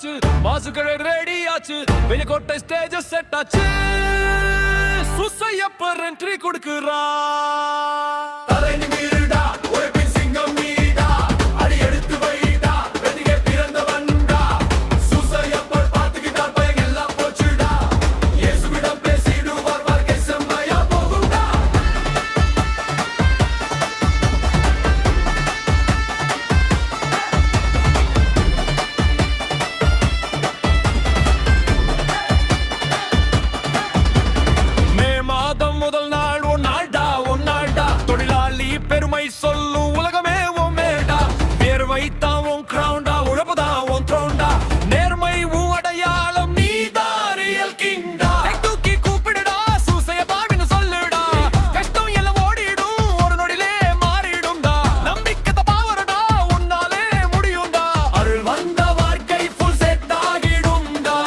ஆச்சு, மாசுகளை ரெடி ஆச்சு, வெளிக்கோட்டை stage set ஆச்சு. சுசையப்பர் என்ட்ரி கொடுக்குறா. தலை நிமிருடா, உழைப்பின் சிங்கம் நீடா, அடி எடுத்து வைடா, வெற்றியை பிறந்தவன்டா. சுசையப்பர் பார்த்துக்கிட்டார், பயம் எல்லாம் போச்சுடா. இயேசுவிடம் பேசிடுவார், வாழ்க்கை செம்மையா போகும்டா. முதல் நாள் ஒன்னாள்டா தொழிலாளி பெருமை சொல்லும் உலகமே உன் மேடா. வேர்வைத்தான் உன் கிரவுண்டா, உழப்புதான் உன் த்ரோண்டா. நேர்மை உன் அடையாளம், நீதான் ரியல் கிங்டா. தூக்கி கூப்பிடுடா, சூசைய பாவின்னு சொல்லுடா. கஷ்டம் எல்லாம் ஓடிடும், ஒரு நொடிலே மாறிடும்டா. நம்பிக்கை பாவரடா, உன்னாலே முடியும்டா. அருள் வந்த வாழ்க்கை ஃபுல் செட் ஆகிடும்டா.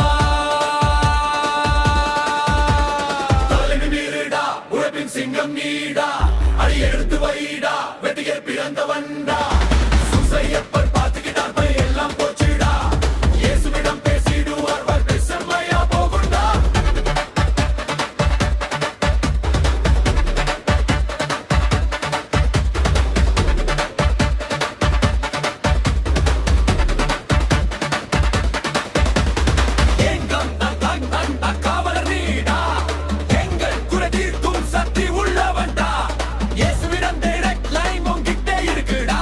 சிங்கம் நீடா, அடி எடுத்து வைடா, வெற்றியை பிறந்தவன்டா. சுசையப்பர் பார்த்துக்கிட்டார், பயம் எல்லாம் போச்சுடா. இயேசுவிடம் பேசிடுவார், வாழ்க்கை செம்மையா போகும்டா. காவலர் நீடா, எங்கள் குறை தீர்க்கும் சக்தி உள்ளவன்டா. இயேசுவிடம் டைரக்ட் லைன் உங்கிட்டே இருக்குடா.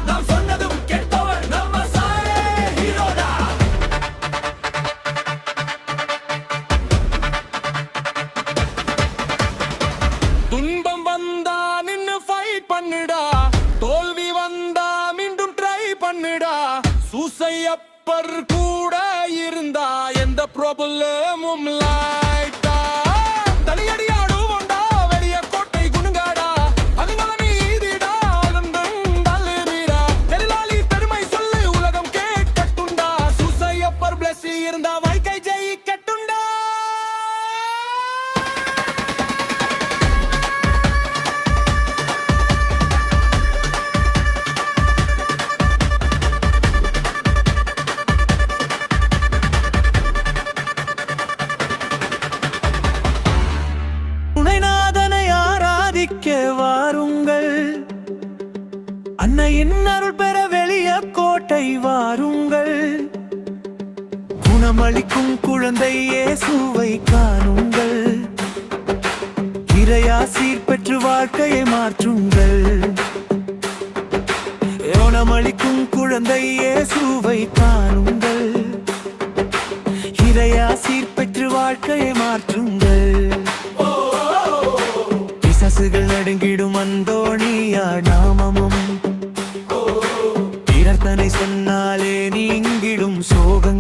நாம் சொன்னதும் கேட்பவர் நம்ம சாயே ஹீரோடா. துன்பம் வந்தா நின்னு ஃபைட் பண்ணுடா, தோல்வி வந்தா மீண்டும் ட்ரை பண்ணுடா. சூசையப்பர் கூட இருந்தா எந்த ப்ராப்ளமும் லைட்டா. தலையடியாடுவோண்டா, வெளிய கோட்டை குணுங்காடா. அதுங்கள நீதிடா, அலந்தண்டல்லுடா. தெருளாளி பெருமை சொல்லு, உலகம் கேட்கட்டுண்டா. சூசையப்பர் பிளஸ் இருந்தா வாழ்க்கை ஜெயிக்கட்டுண்டா. துணைநாதனை ஆராதிக்க வாருங்கள், அன்னையின் அருள் பெற வெளிய கோட்டை வாருங்கள். குணமளிக்கும் குழந்தை இயேசுவை காணுங்கள், இறையாசீர் பெற்று வாழ்க்கையை மாற்றுங்கள். குணமளிக்கும் குழந்தை இயேசுவை காணுங்கள், இறையாசீர் பெற்று வாழ்க்கையை மாற்றுங்கள். பிசாசுகள் நடுங்கிடும் அந்தோணியா நாமமும், பிறர்த்தனை சொன்னாலே நீங்கிடும் சோகங்கள்.